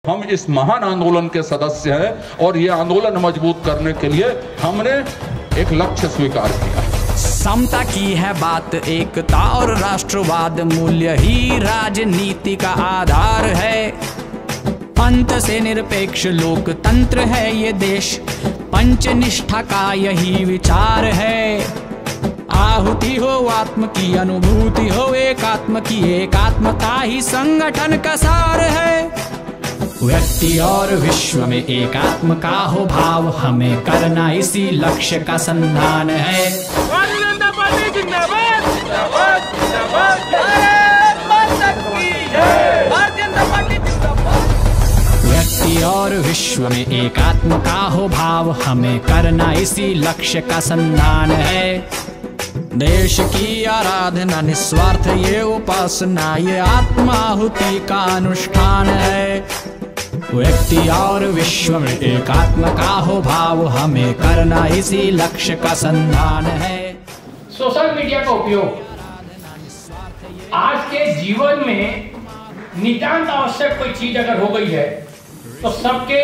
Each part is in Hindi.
हम इस महान आंदोलन के सदस्य हैं और ये आंदोलन मजबूत करने के लिए हमने एक लक्ष्य स्वीकार किया। समता की है बात, एकता और राष्ट्रवाद मूल्य ही राजनीति का आधार है। अंत से निरपेक्ष लोकतंत्र है ये देश, पंचनिष्ठा का यही विचार है। आहुति हो आत्म की, अनुभूति हो एकात्म की, एकात्मता ही संगठन का सार है। व्यक्ति और विश्व में एकात्म का हो भाव, हमें करना इसी लक्ष्य का संधान है। व्यक्ति और विश्व में एकात्म का हो भाव, हमें करना इसी लक्ष्य का संधान है। देश की आराधना निस्वार्थ ये उपासना, ये आत्माहुति का अनुष्ठान है। व्यक्ति और विश्व में एकात्म का हो भाव, हमें करना इसी लक्ष्य का संधान है। सोशल मीडिया का उपयोग आज के जीवन में नितांत आवश्यक कोई चीज अगर हो गई है तो सबके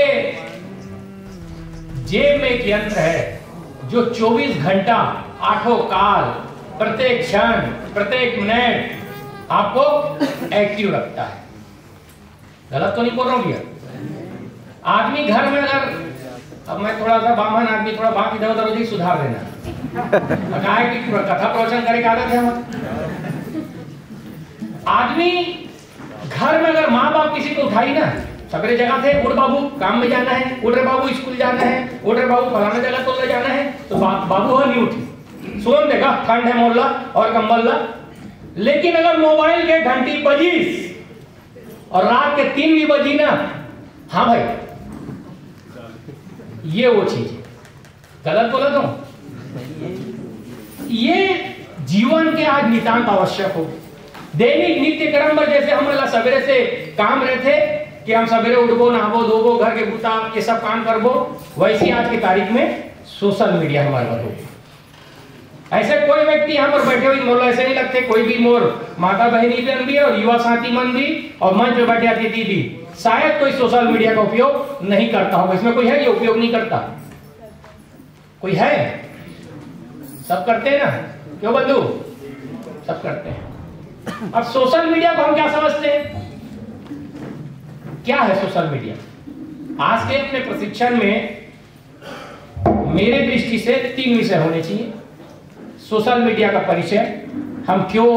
जेब में एक यंत्र है जो 24 घंटा आठों काल प्रत्येक क्षण प्रत्येक मिनट आपको एक्टिव रखता है। गलत तो नहीं बोल रहा हूं भैया? आदमी घर में अगर, अब मैं थोड़ा सा बामन आदमी, थोड़ा बाकी इधर उधर ही सुधार देना है कि कथा प्रवचन करे आदत है। आदमी घर में अगर माँ बाप किसी को उठाई ना, सवेरे जगह थे, उठ बाबू काम में जाना है, उठ रे बाबू स्कूल जाना है, उठ रे बाबू फलाना जगह तो ले जाना है, तो बाबू हो नहीं उठी, सोन देगा, ठंड है मोहल्ला और कंबल ला। लेकिन अगर मोबाइल के घंटी बजी और रात के 3 भी बजी ना, हाँ भाई ये वो चीज है। गलत बोला तो ये जीवन के आज नितांत आवश्यक हो। दैनिक नित्य क्रम पर जैसे हमारा सवेरे से काम रहते कि हम सवेरे उठबो, नहाबो, धोबो, घर के बूता ये सब काम करबो, वैसे आज की तारीख में सोशल मीडिया हमारे पर हो। ऐसे कोई व्यक्ति यहाँ पर बैठे हुए मोहल्ला ऐसे नहीं लगते, कोई भी मोर माता बहनी बहन भी और युवा साथी मन भी और मंच पे बैठे अतिथि भी शायद कोई सोशल मीडिया का उपयोग नहीं करता होगा। इसमें कोई है ये उपयोग नहीं करता? कोई है? सब करते हैं ना, क्यों बंधु? सब करते हैं। अब सोशल मीडिया को हम क्या समझते हैं? क्या है सोशल मीडिया? आज के अपने प्रशिक्षण में मेरे दृष्टि से 3 विषय होने चाहिए। सोशल मीडिया का परिचय, हम क्यों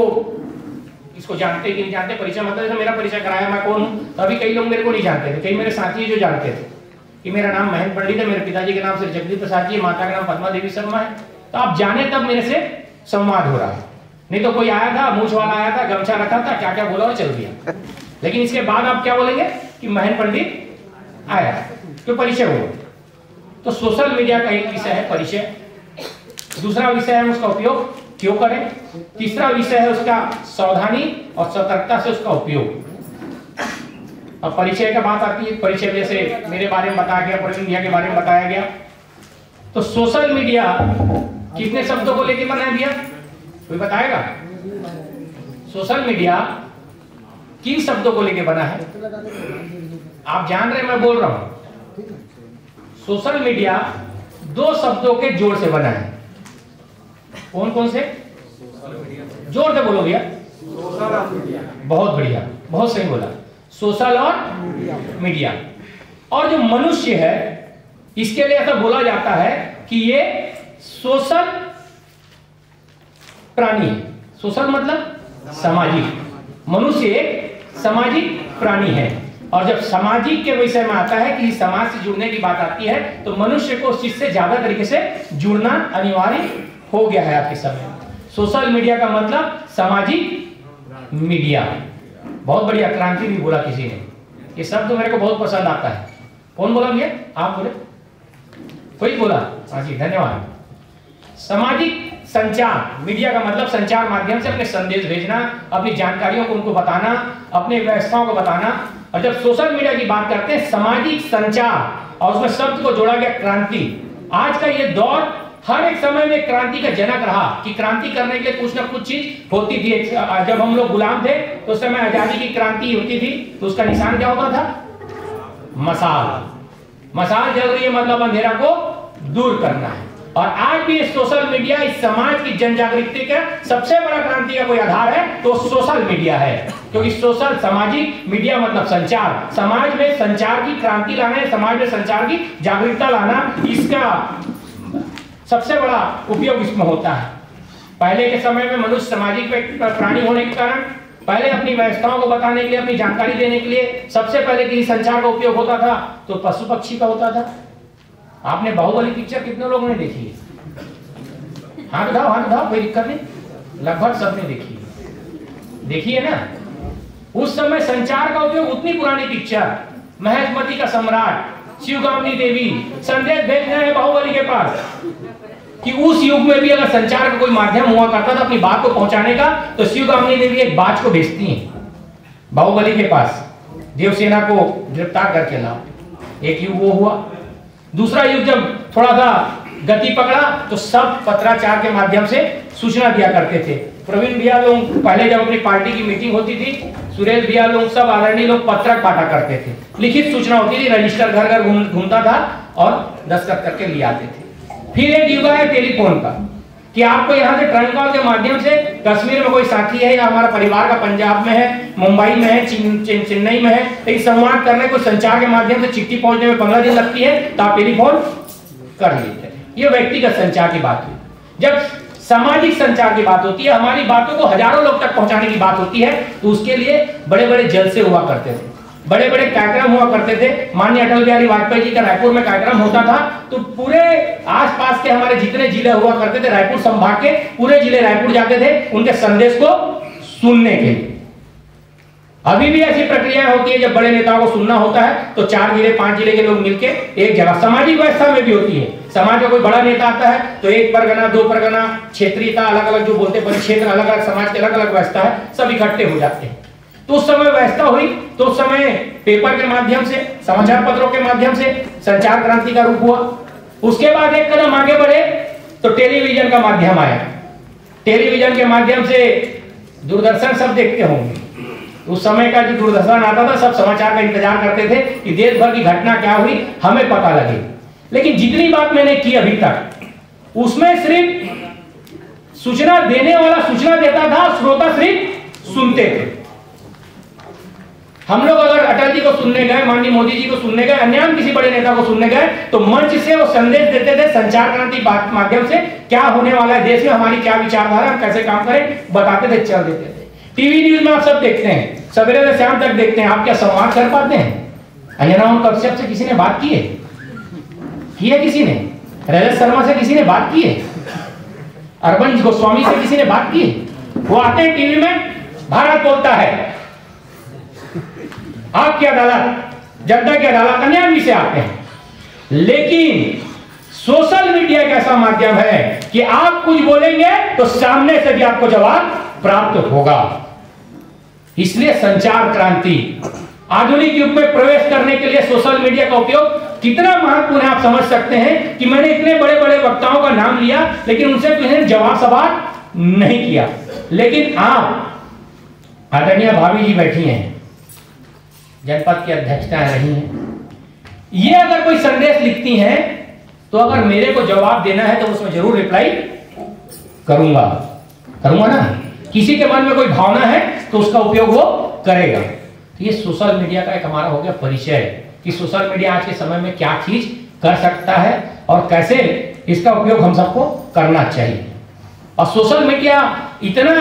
इसको जानते कि नहीं जानते। परिचय मतलब जैसे मेरा परिचय कराया, मैं कौन हूं, तो अभी कई लोग मेरे को नहीं जानते थे, कई मेरे साथी जो जानते थे कि मेरा नाम महेंद्र पंडित है, मेरे पिताजी के नाम श्री जगदीप प्रसाद जी, माता का नाम पद्मा देवी शर्मा है। तो आप जाने तब मेरे से संवाद हो रहा है, नहीं तो कोई आया था, मूछ वाला आया था, गमछा रखा था, क्या क्या बोला और चल दिया। लेकिन इसके बाद आप क्या बोलेंगे कि महेंद्र पंडित आया, तो परिचय हुआ। तो सोशल मीडिया का एक विषय है परिचय, दूसरा विषय है उसका उपयोग क्यों करें, तीसरा विषय है उसका सावधानी और सतर्कता से उसका उपयोग। अब परिचय का बात आती है, परिचय जैसे मेरे बारे में बताया गया, सोशल मीडिया के बारे में बताया गया। तो सोशल मीडिया कितने शब्दों को लेकर बना है भैया, कोई बताएगा? सोशल मीडिया किन शब्दों को लेकर बना है? आप जान रहे हैं, मैं बोल रहा हूं। सोशल मीडिया 2 शब्दों के जोड़ से बना है। कौन कौन से? जोर से बोलो भैया। बहुत बढ़िया, बहुत सही बोला। सोशल और मीडिया। और जो मनुष्य है इसके लिए ऐसा बोला जाता है कि ये सोशल प्राणी है। सोशल मतलब सामाजिक। मनुष्य एक सामाजिक प्राणी है, और जब सामाजिक के विषय में आता है कि समाज से जुड़ने की बात आती है तो मनुष्य को उस चीज से ज्यादा तरीके से जुड़ना अनिवार्य हो गया है आज के समय। सोशल मीडिया का मतलब सामाजिक मीडिया। बहुत बढ़िया, क्रांति भी बोला किसी ने, ये शब्द तो मेरे को बहुत पसंद आता है। कौन बोला भैया? आप बोले? कोई बोला? हाँ जी, धन्यवाद। सामाजिक संचार, मीडिया का मतलब संचार माध्यम से अपने संदेश भेजना, अपनी जानकारियों को उनको बताना, अपने व्यवस्थाओं को बताना। और जब सोशल मीडिया की बात करते हैं सामाजिक संचार, और उसमें शब्द को जोड़ा गया क्रांति। आज का ये दौर हर एक समय में क्रांति का जनक रहा कि क्रांति करने के लिए कुछ ना कुछ चीज होती थी। जब हम लोग गुलाम थे तो उस समय आजादी की क्रांति होती थी, तो उसका निशान क्या होता था? मशाल जल रही है, मतलब अंधेरा को दूर करना है। और आज भी सोशल मीडिया इस समाज की जन जागृति का सबसे बड़ा क्रांति का कोई आधार है तो सोशल मीडिया है, क्योंकि सोशल सामाजिक मीडिया मतलब संचार, समाज में संचार की क्रांति लाना है, समाज में संचार की जागरूकता लाना, इसका सबसे बड़ा उपयोग इसमें होता है। पहले के समय में मनुष्य सामाजिक प्राणी होने के कारण पहले अपनी व्यवस्थाओं को बताने के लिए, अपनी जानकारी देने के लिए सबसे पहले किसी संचार का उपयोग होता था तो पशु पक्षी का होता था। आपने बाहुबली पिक्चर कितने लोगों ने देखी है? हाथ उठाओ, कोई दिक्कत नहीं, लगभग सबने देखी है ना। उस समय संचार का उपयोग, उतनी पुरानी पिक्चर, महेशमती का सम्राट, शिवगामिनी देवी संदेश भेजना है बाहुबली के पास, कि उस युग में भी अगर संचार का कोई माध्यम हुआ करता था अपनी बात को पहुंचाने का, तो शिवगामिनी देवी एक बाज को भेजती हैं बाहुबली के पास, देवसेना को गिरफ्तार करके लाओ। एक युग वो हुआ। दूसरा युग जब थोड़ा सा गति पकड़ा तो सब पत्राचार के माध्यम से सूचना दिया करते थे। प्रवीण भैया लोग पहले जब अपनी पार्टी की मीटिंग होती थी, सुरेश भैया लोग, सब आदरणीय लोग पत्रक बांटा करते थे, लिखित सूचना होती थी, रजिस्टर घर घर घूमता था और दस्तखत करके ले आते थे। फिर एक युग है टेलीफोन का, कि आपको यहाँ से ट्रंक कॉल के माध्यम से कश्मीर में कोई साथी है या हमारा परिवार का पंजाब में है, मुंबई में है, चेन्नई में है, तो संवाद करने को संचार के माध्यम से चिट्ठी पहुंचने में 15 दिन लगती है, तो आप टेलीफोन कर लेते हैं। ये व्यक्तिगत संचार की बात हुई। जब सामाजिक संचार की बात होती है, हमारी बातों को हजारों लोग तक पहुंचाने की बात होती है, तो उसके लिए बड़े बड़े जलसे हुआ करते थे, बड़े बड़े कार्यक्रम हुआ करते थे। माननीय अटल बिहारी वाजपेयी जी का रायपुर में कार्यक्रम होता था, तो पूरे आसपास के हमारे जितने जिले हुआ करते थे, रायपुर संभाग के पूरे जिले रायपुर जाते थे उनके संदेश को सुनने के लिए। अभी भी ऐसी प्रक्रिया होती है, जब बड़े नेताओं को सुनना होता है तो 4 जिले 5 जिले के लोग मिलके एक जगह, सामाजिक व्यवस्था में भी होती है। समाज का कोई बड़ा नेता आता है तो 1 परगना 2 परगना, क्षेत्रीयता अलग अलग जो बोलते परिक्षेत्र अलग अलग, समाज के अलग अलग व्यवस्था है, सब इकट्ठे हो जाते हैं। तो उस समय व्यवस्था हुई, तो उस समय पेपर के माध्यम से, समाचार पत्रों के माध्यम से संचार क्रांति का रूप हुआ। उसके बाद एक कदम आगे बढ़े तो टेलीविजन का माध्यम आया। टेलीविजन के माध्यम से दूरदर्शन सब देखते होंगे, उस समय का जो दूरदर्शन आता था, सब समाचार का इंतजार करते थे कि देश भर की घटना क्या हुई हमें पता लगे। लेकिन जितनी बात मैंने की अभी तक, उसमें सिर्फ सूचना देने वाला सूचना देता था, श्रोता सिर्फ सुनते थे। हम लोग अगर अटल जी को सुनने गए, माननीय मोदी जी को सुनने गए, अन्य किसी बड़े नेता को सुनने गए, तो मंच से वो संदेश देते थे, संचार क्रांति माध्यम से क्या होने वाला है देश में, हमारी क्या विचारधारा, हम कैसे काम करें, बताते थे, चल देते थे। टीवी न्यूज में आप सब देखते हैं, सवेरे से शाम तक देखते हैं, आप क्या संवाद कर पाते हैं? अंजना कश्यप से किसी ने बात की है किसी ने? रजत शर्मा से किसी ने बात की है? अरविंद गोस्वामी से किसी ने बात की है? वो आते हैं टीवी में, भारत बोलता है, आपकी अदालत, जनता की अदालत, अन्याय से आते हैं। लेकिन सोशल मीडिया एक ऐसा माध्यम है कि आप कुछ बोलेंगे तो सामने से भी आपको जवाब प्राप्त होगा। इसलिए संचार क्रांति, आधुनिक युग में प्रवेश करने के लिए सोशल मीडिया का उपयोग कितना महत्वपूर्ण है आप समझ सकते हैं कि मैंने इतने बड़े बड़े वक्ताओं का नाम लिया, लेकिन उनसे किसी ने जवाब सवाल नहीं किया। लेकिन आप, आदरणीय भाभी जी बैठी हैं, जनपद की अध्यक्षता रही हैं, ये अगर कोई संदेश लिखती हैं तो अगर मेरे को जवाब देना है तो उसमें जरूर रिप्लाई करूंगा ना। किसी के मन में कोई भावना है तो उसका उपयोग वो करेगा। तो ये सोशल मीडिया का एक हमारा हो गया परिचय कि सोशल मीडिया आज के समय में क्या चीज कर सकता है और कैसे इसका उपयोग हम सबको करना चाहिए। और सोशल मीडिया इतना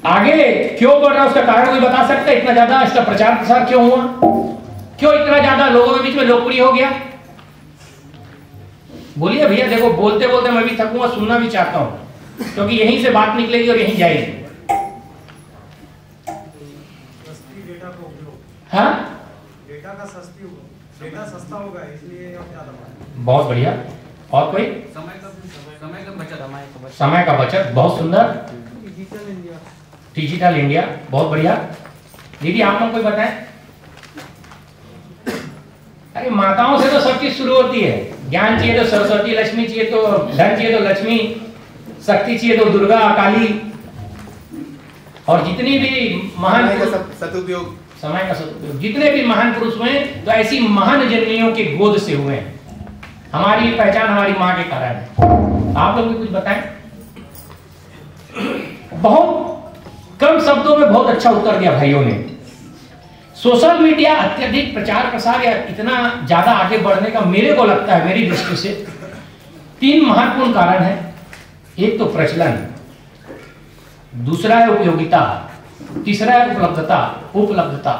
आगे क्यों बढ़ रहा है उसका कारण कोई बता सकता है? इतना ज्यादा इसका प्रचार प्रसार क्यों हुआ, क्यों इतना ज्यादा लोगों के बीच में लोकप्रिय हो गया? बोलिए भैया। देखो बोलते बोलते मैं भी थकूंगा, सुनना भी चाहता हूं, क्योंकि यहीं से बात निकलेगी और यहीं जाएगी। हाँ, डेटा का डेटा सस्ता होगा इसलिए बहुत बढ़िया। और कोई? समय का बचत, बहुत सुंदर। डिजिटल इंडिया, बहुत बढ़िया। दीदी आप लोग कोई बताएं? अरे माताओं से तो सब चीज शुरू होती है। ज्ञान चाहिए तो सरस्वती, लक्ष्मी चाहिए तो धन चाहिए तो लक्ष्मी, शक्ति चाहिए तो दुर्गा, काली, और जितनी भी महान सदुपयोग समय का सदुपयोग। जितने भी महान पुरुष हुए तो ऐसी महान जननियों के गोद से हुए हैं। हमारी पहचान हमारी माँ के कारण है। आप लोग भी कुछ बताएं। बहुत कम शब्दों में बहुत अच्छा उत्तर दिया भाइयों ने। सोशल मीडिया अत्यधिक प्रचार प्रसार या इतना ज्यादा आगे बढ़ने का मेरे को लगता है, मेरी दृष्टि से 3 महत्वपूर्ण कारण है। एक तो प्रचलन, दूसरा है उपयोगिता, तीसरा है उपलब्धता।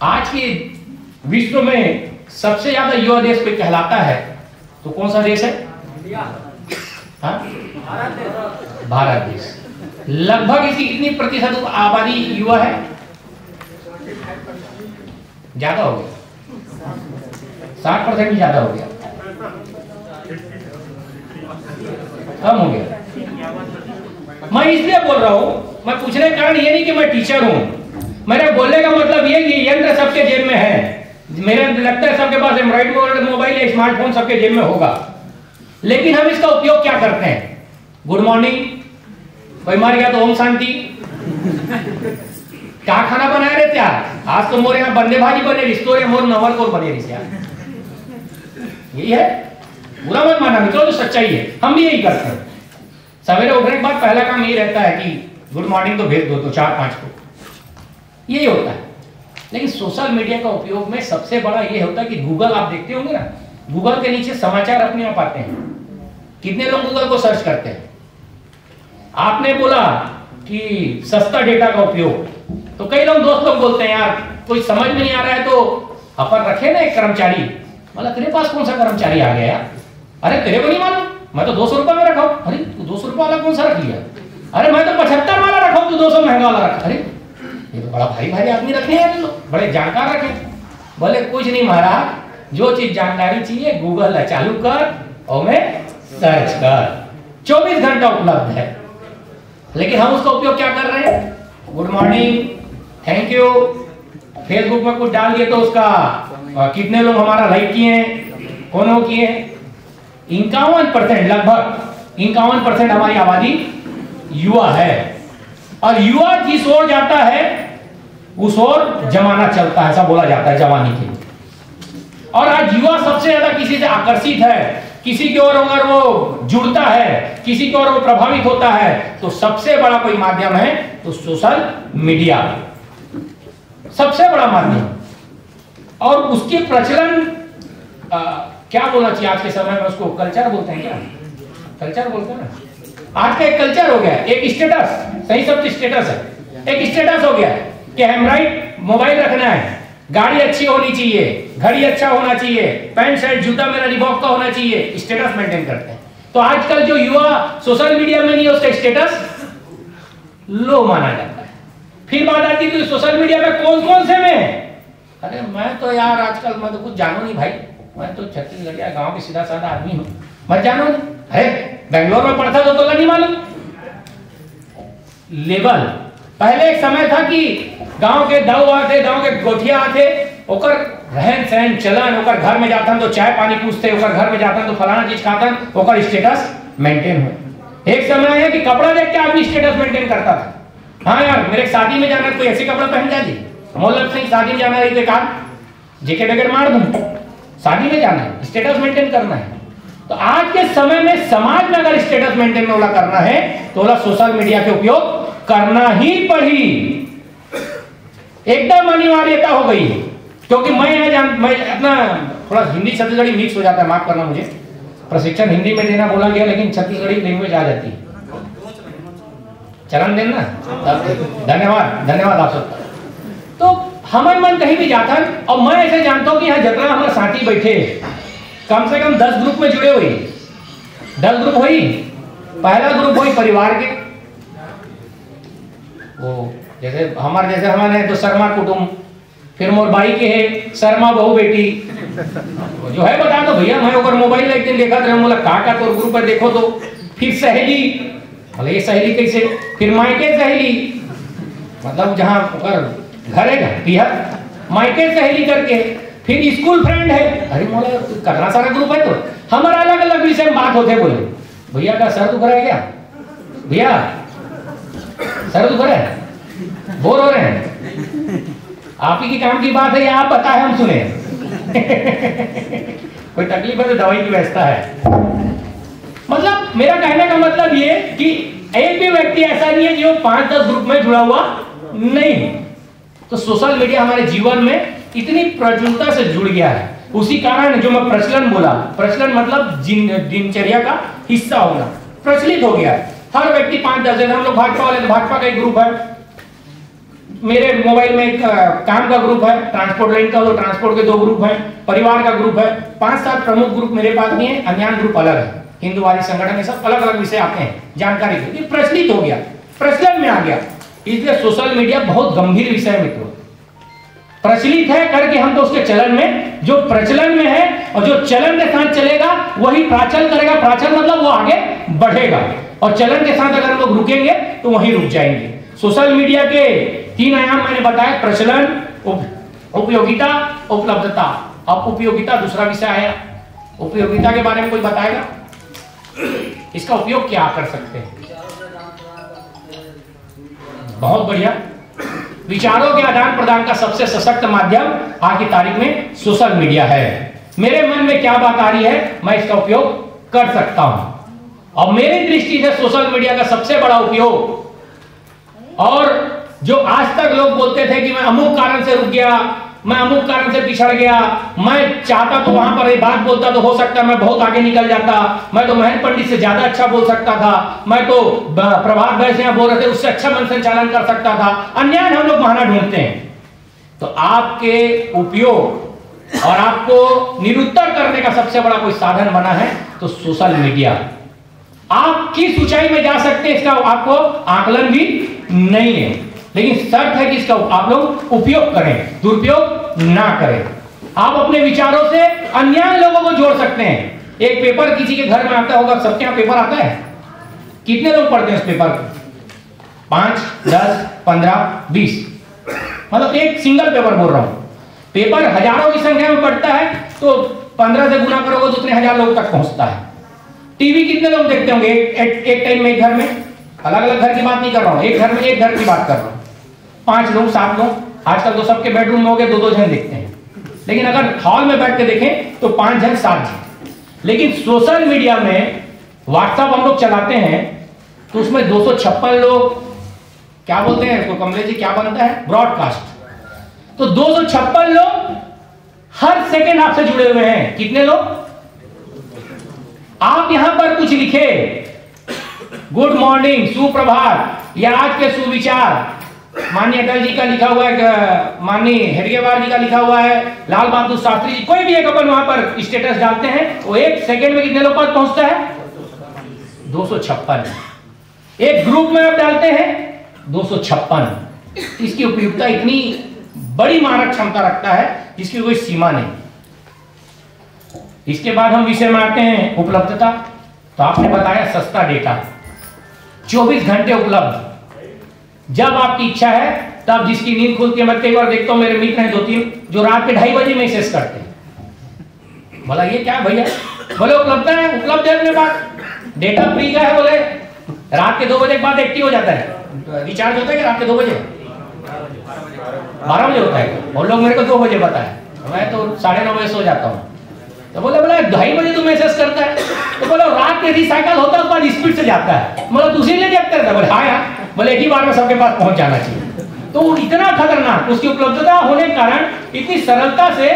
आज के विश्व में सबसे ज्यादा युवा देश कोई कहलाता है तो कौन सा देश है? हाँ? भारत देश। लगभग इसकी कितनी प्रतिशत आबादी युवा है? ज्यादा हो गया, 60% ज्यादा हो गया, कम हो गया। मैं इसलिए बोल रहा हूं, मैं पूछने का कारण ये नहीं कि मैं टीचर हूं, मेरे बोलने का मतलब ये कि यंत्र सबके जेब में है। मेरे लगता है सबके पास एंड्रॉइड मोबाइल या स्मार्टफोन सबके जेब में होगा, लेकिन हम इसका उपयोग क्या करते हैं? गुड मॉर्निंग, कोई मार गया तो ओम शांति। क्या खाना बनाए रहे थे आज? तो मोरे यहाँ बंदे भाजी बने रिश्तो या मोर नवर को बने रही। यही है, बुरा मत माना मित्रों, तो सच्चाई है। हम भी यही करते हैं। सवेरे उठने के बाद पहला काम यही रहता है कि गुड मॉर्निंग तो भेज दो तो 4-5 को, यही होता है। लेकिन सोशल मीडिया का उपयोग में सबसे बड़ा ये होता है कि गूगल, आप देखते होंगे ना, गूगल के नीचे समाचार अपने आप आते हैं। कितने लोग गूगल को सर्च करते हैं? आपने बोला कि सस्ता डेटा का उपयोग, तो कई लोग दोस्त लोग बोलते हैं यार कोई समझ में नहीं आ रहा है तो अपन रखे ना एक कर्मचारी। मतलब तेरे पास कौन सा कर्मचारी आ गया यार? अरे तेरे को नहीं मालूम, मैं तो 200 रुपये में रखा हूं। अरे तू 200 रुपये वाला कौन सा रख लिया? अरे मैं तो 75 वाला रखा हूं, तू 200 महंगा वाला रखा। अरे ये तो बड़ा भारी भारी आदमी रखे हैं, बड़े जानकार रखे। बोले कुछ नहीं महाराज, जो चीज जानकारी चाहिए गूगल चालू कर और मैं सर्च कर, 24 घंटा उपलब्ध है। लेकिन हम उसका उपयोग क्या कर रहे हैं? Good morning, thank you, Facebook में कुछ डाल दिए तो उसका कितने लोग हमारा लाइक किए हैं, कौन किए हैं? 51%, लगभग 51% हमारी आबादी युवा है। और युवा जिस ओर जाता है उस ओर जमाना चलता है, ऐसा बोला जाता है जवानी के। और आज युवा सबसे ज्यादा किसी से आकर्षित है, किसी की ओर अगर वो जुड़ता है, किसी की ओर वो प्रभावित होता है, तो सबसे बड़ा कोई माध्यम है तो सोशल मीडिया, सबसे बड़ा माध्यम। और उसके प्रचलन क्या बोलना चाहिए आज के समय में, उसको कल्चर बोलते हैं क्या? कल्चर बोलते हैं ना। आज का एक कल्चर हो गया, एक स्टेटस, सही शब्द स्टेटस है। एक स्टेटस हो गया कि हेमराइट मोबाइल रखना है, गाड़ी अच्छी होनी चाहिए, घड़ी अच्छा होना चाहिए, पैंट शर्ट जूता मेरा रिबॉक का होना चाहिए, स्टेटस मेंटेन करते हैं। तो आजकल जो युवा सोशल मीडिया में नहीं है उसका स्टेटस लो माना जाता है। फिर बात आती है तो सोशल मीडिया में कौन कौन से में? अरे मैं तो यार आजकल मैं तो कुछ जानू नहीं भाई, मैं तो छत्तीसगढ़िया गांव के सीधा साधा आदमी हूँ, मैं जानो नहीं। अरे बेंगलोर में पढ़ता तो नहीं मालूम लेवल। पहले एक समय था कि गांव के दाऊ आते, गांव के गोठिया आते, ओकर रहन सहन चलन, ओकर घर में जाता तो चाय पानी पूछते, ओकर घर में जाता तो फलाना चीज खाता, ओकर स्टेटस मेंटेन हो। एक समय है कि कपड़ा देख के आदमी स्टेटस मेंटेन करता था। हाँ यार मेरे शादी में जाना, कोई ऐसे कपड़ा पहन जाती, मोहल्ला से शादी में जाना रही तो काम जेकेट वगैरह मार दूं, शादी में जाना है, स्टेटस मेंटेन करना है। तो आज के समय में समाज में अगर स्टेटस मेंटेन वाला करना है तो वाला सोशल मीडिया के उपयोग करना ही पड़ी, एकदम अनिवार्यता हो गई है। क्योंकि मैं अपना थोड़ा हिंदी छत्तीसगढ़ी मिक्स हो जाता है, माफ करना मुझे, प्रशिक्षण हिंदी में देना बोला गया लेकिन छत्तीसगढ़ी लैंग्वेज आ जाती है, चलन देना। धन्यवाद धन्यवाद आप सबका। तो हमारे मन कहीं भी जाता है, और मैं ऐसे जानता हूं कि यहाँ जितना हमारे साथी बैठे कम से कम 10 ग्रुप में जुड़े हुए, 10 ग्रुप हुई। पहला ग्रुप हुई परिवार के, वो जैसे हमारे तो शर्मा कुटुंब, फिर मोर भाई के है शर्मा बहू बेटी, जो है बता दो भैया, मैं अगर मोबाइल एक दिन देखा तो बोला का तो ग्रुप पर देखो तो, फिर सहेली, बोले ये सहेली कैसे, फिर मायके सहेली, मतलब जहाँ घर है पिहर, मायके सहेली करके, फिर स्कूल फ्रेंड है। अरे मोला करना सारा ग्रुप है, तो हमारा अलग अलग विषय में बात होते। बोले भैया का सर दुख रहा है क्या, भैया सर दुख रहा है, बोर हो रहे हैं, आप ही के काम की बात है या आप बताएं हम सुने। कोई तकलीफ है तो दवाई की व्यवस्था है। मतलब मेरा कहने का मतलब ये कि एक भी व्यक्ति ऐसा नहीं है जो 5-10 ग्रुप में जुड़ा हुआ नहीं। तो सोशल मीडिया हमारे जीवन में इतनी प्रचुरता से जुड़ गया है। उसी कारण जो मैं प्रचलन बोला, प्रचलन मतलब दिनचर्या का हिस्सा होना, प्रचलित हो गया है। हर व्यक्ति 5-10 हम लोग भाजपा वाले, भाजपा का एक ग्रुप है, मेरे मोबाइल में एक काम का ग्रुप है, ट्रांसपोर्ट लाइन का, तो ट्रांसपोर्ट के 2 ग्रुप हैं, परिवार का ग्रुप है, 5-7 प्रमुख ग्रुप मेरे पास नहीं है, अन्य ग्रुप अलग है, हिंदुवादी संगठन, ये सब अलग अलग विषय आते हैं जानकारी के। ये प्रचलित हो गया, प्रचलन में आ गया। इसलिए सोशल मीडिया बहुत गंभीर विषय है मित्रों। प्रचलित है करके हम तो उसके चलन में, जो प्रचलन में है और जो चलन के साथ चलेगा वही प्राचल करेगा। प्राचल मतलब वो आगे बढ़ेगा, और चलन के साथ अगर हम लोग रुकेंगे तो वहीं रुक जाएंगे। सोशल मीडिया के 3 आयाम मैंने बताया, प्रचलन, उपयोगिता, उपलब्धता। अब उपयोगिता दूसरा विषय आया। उपयोगिता के बारे में कोई बताएगा? इसका उपयोग क्या कर सकते हैं? बहुत बढ़िया। विचारों के आदान प्रदान का सबसे सशक्त माध्यम आज की तारीख में सोशल मीडिया है। मेरे मन में क्या बात आ रही है, मैं इसका उपयोग कर सकता हूं। और मेरी दृष्टि से सोशल मीडिया का सबसे बड़ा उपयोग, और जो आज तक लोग बोलते थे कि मैं अमुक कारण से रुक गया, मैं अमुक कारण से पिछड़ गया, मैं चाहता तो वहां पर एक बात बोलता तो हो सकता मैं बहुत आगे निकल जाता, मैं तो महेंद्र पंडित से ज्यादा अच्छा बोल सकता था, मैं तो प्रभात भाई से बोल रहे थे उससे अच्छा मन संचालन कर सकता था। अन्य हम लोग बहाना ढूंढते हैं। तो आपके उपयोग और आपको निरुत्तर करने का सबसे बड़ा कोई साधन बना है तो सोशल मीडिया। आप किस ऊंचाई में जा सकते हैं इसका आपको आकलन भी नहीं है, लेकिन शर्त है कि इसका आप लोग उपयोग करें, दुरुपयोग ना करें। आप अपने विचारों से अन्य लोगों को जोड़ सकते हैं। एक पेपर किसी के घर में आता होगा, सबके यहाँ पेपर आता है, कितने लोग पढ़ते हैं उस पेपर को? 5, 10, 15, 20, मतलब एक सिंगल पेपर बोल रहा हूं। पेपर हजारों की संख्या में पढ़ता है तो 15 से गुना करोगे तो उतने 1000 लोगों तक पहुंचता है। टीवी कितने लोग देखते होंगे एक टाइम में? एक घर में, अलग अलग घर की बात नहीं कर रहा हूं, एक घर में एक घर की बात कर रहा हूं। 5 लोग 7 लोग, आजकल तो सबके बेडरूम में हो गए 2-2 जन देखते हैं, लेकिन अगर हॉल में बैठ के देखें तो 5 जन 7 जन। लेकिन सोशल मीडिया में व्हाट्सएप हम लोग चलाते हैं तो उसमें 256 लोग, क्या बोलते हैं इसको कमलेश जी, क्या बनता है? ब्रॉडकास्ट। तो 256 लोग हर सेकेंड आपसे जुड़े हुए हैं। कितने लोग? आप यहां पर कुछ लिखे, गुड मॉर्निंग, सुप्रभात, या आज के सुविचार, माननीय अटल जी का लिखा हुआ है, माननीय हेडगेवार जी का लिखा हुआ है, लाल बहादुर शास्त्री जी, कोई भी एक अपन वहां पर स्टेटस डालते हैं, वो 1 सेकेंड में कितने लोग पास पहुंचता है? 256। एक ग्रुप में आप डालते हैं 256। इसकी उपयुक्तता इतनी बड़ी मानक क्षमता रखता है जिसकी कोई सीमा नहीं। इसके बाद हम विषय में आते हैं उपलब्धता। तो आपने बताया सस्ता डेटा 24 घंटे उपलब्ध, जब आपकी इच्छा है तब, जिसकी नींद खुलती है। मैं कई बार देखता हूं, मेरे मित्र हैं 2-3 जो रात के 2:30 बजे मैसेज करते हैं। बोला ये क्या है भैया? बोले उपलब्ध है, उपलब्ध है अपने पास, डेटा फ्री का है। बोले रात के 2 बजे के बाद एक्टिव हो जाता है, रिचार्ज होता है कि रात के 2 बजे 12 बजे होता है, और लोग मेरे को 2 बजे बताए, मैं तो 9:30 बजे सो जाता हूँ। तो बोले 2:30 बजे तू मैसेज करता है? तो बोला रात में रिसाइकल होता है, उसके बाद स्पीड से जाता है। मतलब दूसरी ले देखते रहता है। बोले हाँ यार, बोले एक ही बार में सबके पास पहुंच जाना चाहिए। तो इतना खतरनाक उसकी उपलब्धता होने के कारण इतनी सरलता से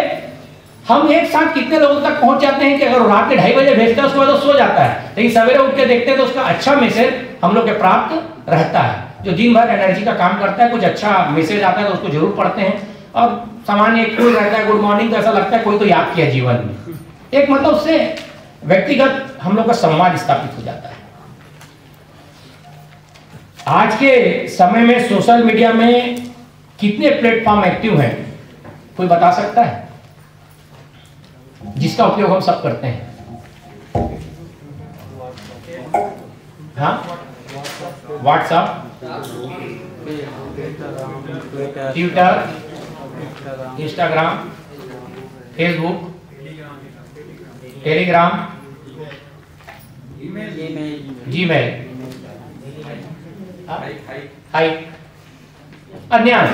हम एक साथ कितने लोगों तक पहुंच जाते हैं कि अगर रात के 2:30 बजे भेजते हैं उसके बाद तो सो जाता है, लेकिन सवेरे उठ के देखते हैं तो उसका अच्छा मैसेज हम लोग के प्राप्त रहता है। जो दिन भर एनर्जी का काम करता है, कुछ अच्छा मैसेज आता है तो उसको जरूर पढ़ते हैं, और सामान्य एक फूल रहता है, गुड मॉर्निंग, तो ऐसा लगता है कोई तो याद किया जीवन में। एक मतलब उससे व्यक्तिगत हम लोग का संवाद स्थापित हो जाता है। आज के समय में सोशल मीडिया में कितने प्लेटफॉर्म एक्टिव हैं, कोई बता सकता है? जिसका उपयोग हम सब करते हैं। हाँ, WhatsApp, Twitter, Instagram, Facebook, Telegram, Gmail, अन्याय।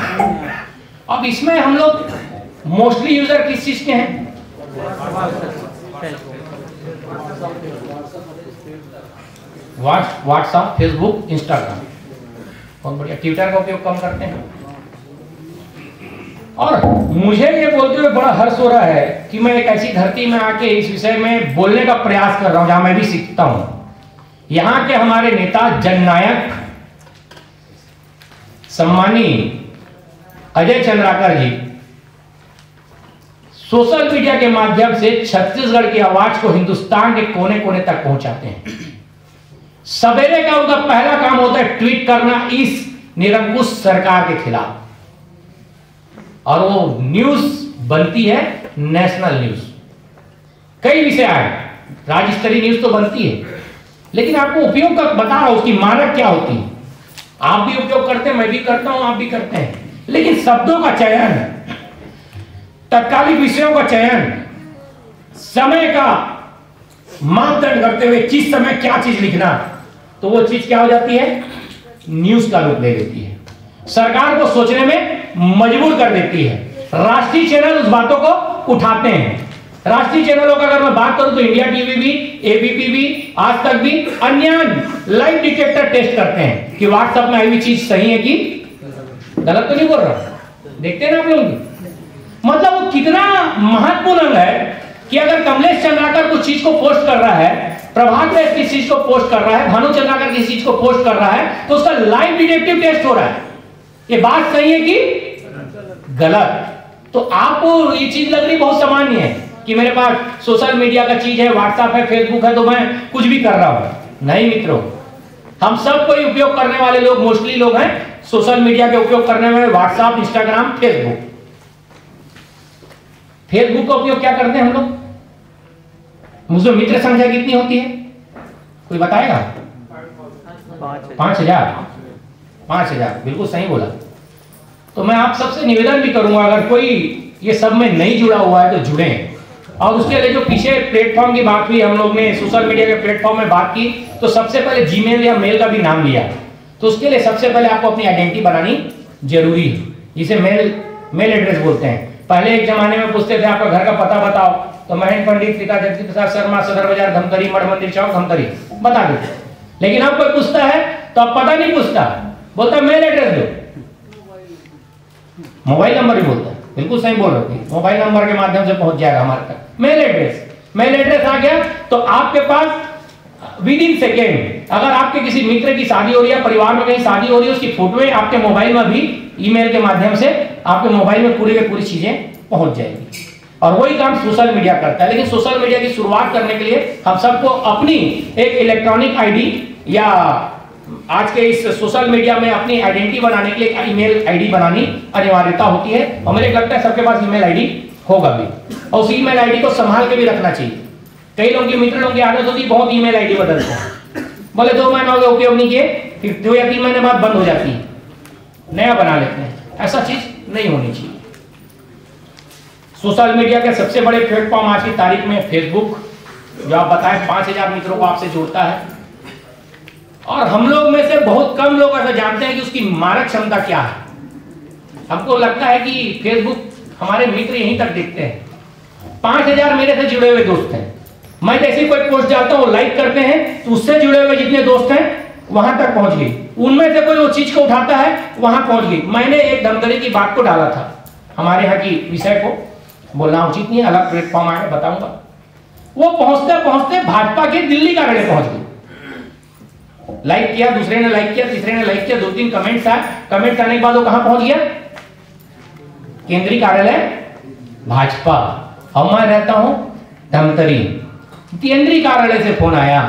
अब इसमें हम लोग मोस्टली यूजर किस चीज के हैं? व्हाट्सएप, फेसबुक, इंस्टाग्राम, बहुत बढ़िया। ट्विटर का उपयोग कम करते हैं। और मुझे ये बोलते हुए बड़ा हर्ष हो रहा है कि मैं एक ऐसी धरती में आके इस विषय में बोलने का प्रयास कर रहा हूं जहां मैं भी सीखता हूं। यहां के हमारे नेता जननायक सम्मानीय अजय चंद्राकर जी सोशल मीडिया के माध्यम से छत्तीसगढ़ की आवाज को हिंदुस्तान के कोने कोने तक पहुंचाते हैं। सवेरे का उनका पहला काम होता है ट्वीट करना इस निरंकुश सरकार के खिलाफ, और वो न्यूज बनती है नेशनल न्यूज। कई विषय आए, राज्य स्तरीय न्यूज तो बनती है, लेकिन आपको उपयोग का बता रहा हूं उसकी मानक क्या होती है। आप भी उपयोग करते हैं, मैं भी करता हूं, आप भी करते हैं, लेकिन शब्दों का चयन, तत्कालिक विषयों का चयन, समय का मापदंड करते हुए किस समय क्या चीज लिखना, तो वो चीज क्या हो जाती है? न्यूज का रूप ले लेती है, सरकार को सोचने में मजबूर कर देती है। राष्ट्रीय चैनल उस बातों को उठाते हैं। राष्ट्रीय चैनलों का अगर मैं बात करूं तो इंडिया टीवी भी, एबीपी भी, आज तक भी, अन्य लाइव डिटेक्टर टेस्ट करते हैं कि व्हाट्सएप में आई हुई चीज सही है कि गलत तो नहीं बोल रहा। देखते हैं ना आप लोग, मतलब वो कितना महत्वपूर्ण अंग है कि अगर कमलेश चंद्राकर कुछ चीज को पोस्ट कर रहा है, प्रभात देश किसी चीज को पोस्ट कर रहा है, भानु चंद्राकर किसी चीज को पोस्ट कर रहा है, तो उसका लाइव डिटेक्टिव टेस्ट हो रहा है, ये बात सही है कि गलत। तो आपको ये चीज लग रही बहुत सामान्य है कि मेरे पास सोशल मीडिया का चीज है, व्हाट्सएप है, फेसबुक है, तो मैं कुछ भी कर रहा हूं। नहीं मित्रों, हम सब कोई उपयोग करने वाले लोग, मोस्टली लोग हैं सोशल मीडिया के उपयोग करने वाले, व्हाट्सएप, इंस्टाग्राम, फेसबुक। फेसबुक का उपयोग क्या करते हैं हम लोग? मुझे मित्र संख्या कितनी होती है, कोई बताएगा? 5,000। बिल्कुल सही बोला। तो मैं आप सबसे निवेदन भी करूंगा, अगर कोई ये सब में नहीं जुड़ा हुआ है तो जुड़े। और उसके लिए जो पीछे प्लेटफॉर्म की बात हुई, हम लोग ने सोशल मीडिया के प्लेटफॉर्म में बात की, तो सबसे पहले जीमेल या मेल का भी नाम लिया। तो उसके लिए सबसे पहले आपको अपनी आइडेंटिटी बनानी जरूरी है, जिसे मेल एड्रेस बोलते हैं। पहले एक जमाने में पूछते थे आपका घर का पता बताओ, तो महेंद्र पंडित, पिता जगदीश प्रसाद शर्मा, सदर बाजार, धमतरी, मठ मंदिर चौक, धमतरी, बता देते। लेकिन अब कोई पूछता है तो अब पता नहीं पूछता, बोलता मेल एड्रेस दो, मोबाइल नंबर ही बोलता है। बिल्कुल सही बोल रहे हो, मोबाइल नंबर के माध्यम से पहुंच जाएगा हमारे तक। मेल एड्रेस आ गया तो आपके पास विद इन सेकेंड, अगर आपके किसी मित्र की शादी हो रही है, परिवार में कहीं शादी हो रही है, उसकी फोटोएं आपके मोबाइल में भी ईमेल के माध्यम से आपके मोबाइल में पूरी की पूरी चीजें पहुंच जाएगी। और वही काम सोशल मीडिया करता है। लेकिन सोशल मीडिया की शुरुआत करने के लिए हम सबको अपनी एक इलेक्ट्रॉनिक आईडी या आज के इस सोशल मीडिया में अपनी आइडेंटिटी बनाने के लिए ईमेल आईडी बनानी अनिवार्यता होती है। और मुझे लगता है सबके पास ईमेल आईडी होगा भी, और उस ईमेल आईडी को संभाल के भी रखना चाहिए। कई लोगों की, मित्र लोगों की आदत होती है बहुत ईमेल आईडी बदलते हैं, बोले 2 महीने हो गए उपयोग नहीं किए, फिर 2 या 3 महीने बाद बंद हो जाती है, नया बना लेते हैं। ऐसा चीज नहीं होनी चाहिए। सोशल मीडिया के सबसे बड़े प्लेटफॉर्म आज की तारीख में फेसबुक, जो आप बताएं 5,000 मित्रों को आपसे जोड़ता है, और हम लोग में से बहुत कम लोग ऐसा जानते हैं कि उसकी मारक क्षमता क्या है। हमको लगता है कि फेसबुक हमारे मित्र यहीं तक देखते हैं। 5,000 मेरे से जुड़े हुए दोस्त हैं। मैं जैसे कोई पोस्ट डालता हूं, लाइक करते हैं, तो उससे जुड़े हुए जितने दोस्त हैं वहां तक पहुंच गई। उनमें से कोई वो चीज को उठाता है, वहां पहुंच गई। मैंने एक धमतरी की बात को डाला था, हमारे यहाँ की विषय को बोलना उचित नहीं है, अलग प्लेटफॉर्म आएगा बताऊंगा। वो पहुंचते पहुंचते भाजपा के दिल्ली कार्यालय पहुंच गई। लाइक किया, दूसरे ने लाइक किया, तीसरे ने लाइक किया, 2-3 कमेंट्स आए। कमेंट्स आने के बाद वो कहां पहुंच गया? केंद्रीय कार्यालय भाजपा। और मैं रहता हूं धमतरी। केंद्रीय कार्यालय से फोन आया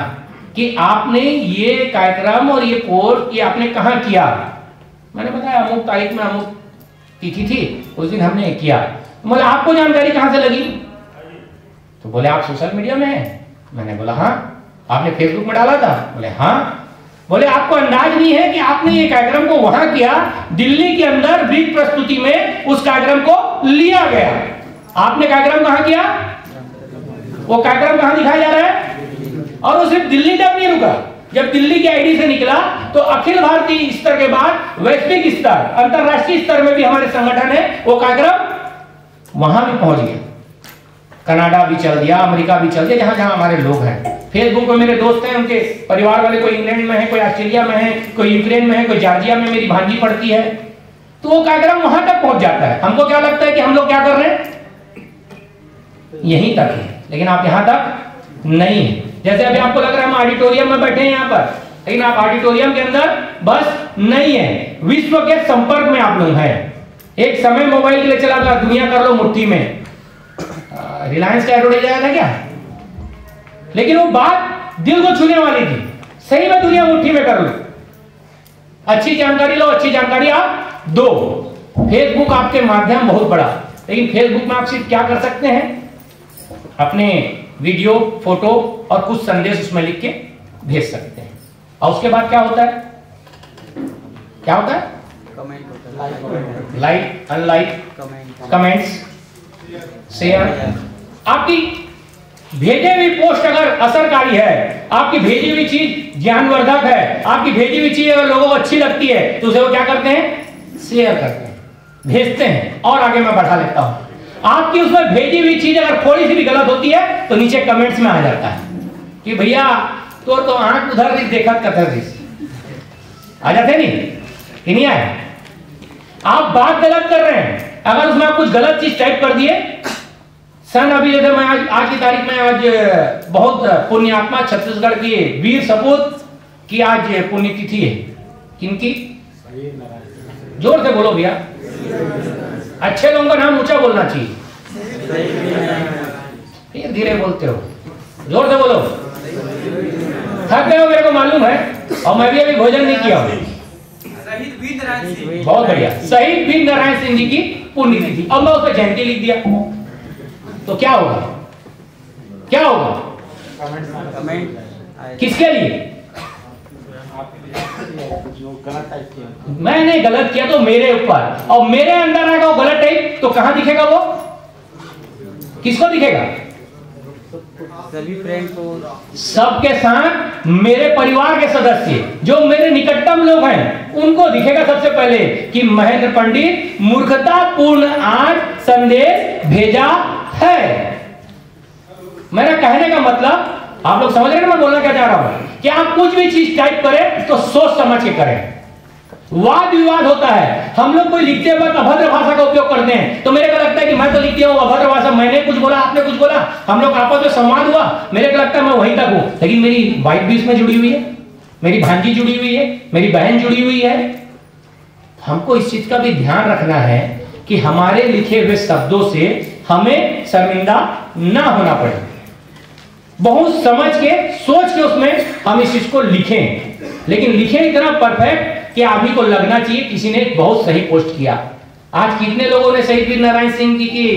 कि आपने ये कार्यक्रम और ये पोस्ट ये आपने कहां किया। मैंने बताया अमुक तारीख में अमुक तिथि थी, उस दिन हमने किया। बोले आपको जानकारी कहां से लगी? तो बोले आप सोशल मीडिया में हैं। मैंने बोला हाँ। आपने फेसबुक में डाला था? बोले हाँ। बोले आपको अंदाज नहीं है कि आपने ये कार्यक्रम को वहां किया, दिल्ली के अंदर ब्रीफ प्रस्तुति में उस कार्यक्रम को लिया गया। आपने कार्यक्रम कहां किया? वो कार्यक्रम कहां दिखाया जा रहा है? और वो सिर्फ दिल्ली तक नहीं रुका, जब दिल्ली के आईडी से निकला तो अखिल भारतीय स्तर के बाद वैश्विक स्तर, अंतरराष्ट्रीय स्तर में भी हमारे संगठन है वो कार्यक्रम वहां भी पहुंच गया। कनाडा भी चल दिया, अमेरिका भी चल दिया, जहां जहां हमारे लोग हैं। फेसबुक पे मेरे दोस्त हैं, उनके परिवार वाले कोई इंग्लैंड में है, कोई ऑस्ट्रेलिया में है, कोई यूक्रेन में है, कोई जॉर्जिया में मेरी भांजी पढ़ती है, तो वो कार्यक्रम वहां तक पहुंच जाता है। हमको क्या लगता है कि हम लोग क्या कर रहे हैं, यहीं तक है, लेकिन आप यहां तक नहीं है। जैसे अभी आपको लग रहा है हम ऑडिटोरियम में बैठे हैं यहाँ पर, लेकिन आप ऑडिटोरियम के अंदर बस नहीं है, विश्व के संपर्क में आप लोग हैं। एक समय मोबाइल के लिए चला था, दुनिया कर लो मुट्ठी में, रिलायंस का एडवर्टाइज आया था क्या, लेकिन वो बात दिल को छूने वाली थी। सही में दुनिया मुट्ठी में कर लो, अच्छी जानकारी लो, अच्छी जानकारी आप दो। फेसबुक आपके माध्यम बहुत बड़ा, लेकिन फेसबुक में आप सिर्फ क्या कर सकते हैं, अपने वीडियो, फोटो और कुछ संदेश उसमें लिख के भेज सकते हैं। और उसके बाद क्या होता है, क्या होता है, लाइक, अनलाइक, कमेंट्स, शेयर। आपकी भेजी हुई पोस्ट अगर असरकारी है, आपकी भेजी हुई चीज ज्ञानवर्धक है, आपकी भेजी हुई चीज अगर लोगों को अच्छी लगती है, तो उसे वो क्या करते हैं, शेयर करते हैं, भेजते हैं, और आगे मैं बढ़ा लेता हूं। आपकी उसमें भेजी हुई चीज अगर थोड़ी सी भी गलत होती है तो नीचे कमेंट्स में आ जाता है कि भैया तो आंख उधर देखा कथर आ जाते नहीं कि नहीं आए। आप बात गलत कर रहे हैं, अगर उसमें आप कुछ गलत चीज टाइप कर दिए, सन अभी जैसे मैं आज की तारीख में, आज बहुत पुण्यात्मा छत्तीसगढ़ की वीर सपूत की आज पुण्यतिथि है। किनकी, जोर से बोलो भैया, अच्छे लोगों का नाम ऊंचा बोलना चाहिए, धीरे धीरे बोलते हो, जोर से बोलो। थक गए हो मेरे को मालूम है, और मैं भी अभी भोजन नहीं किया हूं। बहुत बढ़िया, शहीद वीर नारायण सिंह जी की पुण्यतिथि, अब मैं उस पर जयंती लिख दिया तो क्या होगा, क्या होगा, किसके लिए, मैंने गलत किया तो मेरे ऊपर, और मेरे अंदर आएगा वो गलत टाइप, तो कहां दिखेगा वो, किसको दिखेगा, सभी फ्रेंड को, सबके साथ मेरे परिवार के सदस्य जो मेरे निकटतम लोग हैं उनको दिखेगा सबसे पहले कि महेंद्र पंडित मूर्खतापूर्ण आज संदेश भेजा है। मेरा कहने का मतलब आप लोग समझ रहे हैं ना मैं बोलना क्या चाह रहा हूं, कि आप कुछ भी चीज टाइप करें तो सोच समझ के करें। वाद विवाद होता है, हम लोग कोई लिखते वक्त अभद्र भाषा का उपयोग करते हैं, तो मेरे को लगता है कि मैं तो लिख दिया हूं अभद्र भाषा, मैंने कुछ बोला, आपने कुछ बोला, हम लोग आपस में संवाद हुआ, मेरे को लगता है मैं वहीं तक हूं, लेकिन मेरी वाइफ भी इसमें जुड़ी हुई है, मेरी भांजी जुड़ी हुई है, मेरी बहन जुड़ी हुई है। हमको इस चीज का भी ध्यान रखना है कि हमारे लिखे हुए शब्दों से हमें शर्मिंदा ना होना पड़े। बहुत समझ के, सोच के उसमें हम इस चीज को लिखें, लेकिन लिखें इतना परफेक्ट कि आप ही को लगना चाहिए किसी ने बहुत सही पोस्ट किया। आज कितने लोगों ने शहीद वीर नारायण सिंह जी की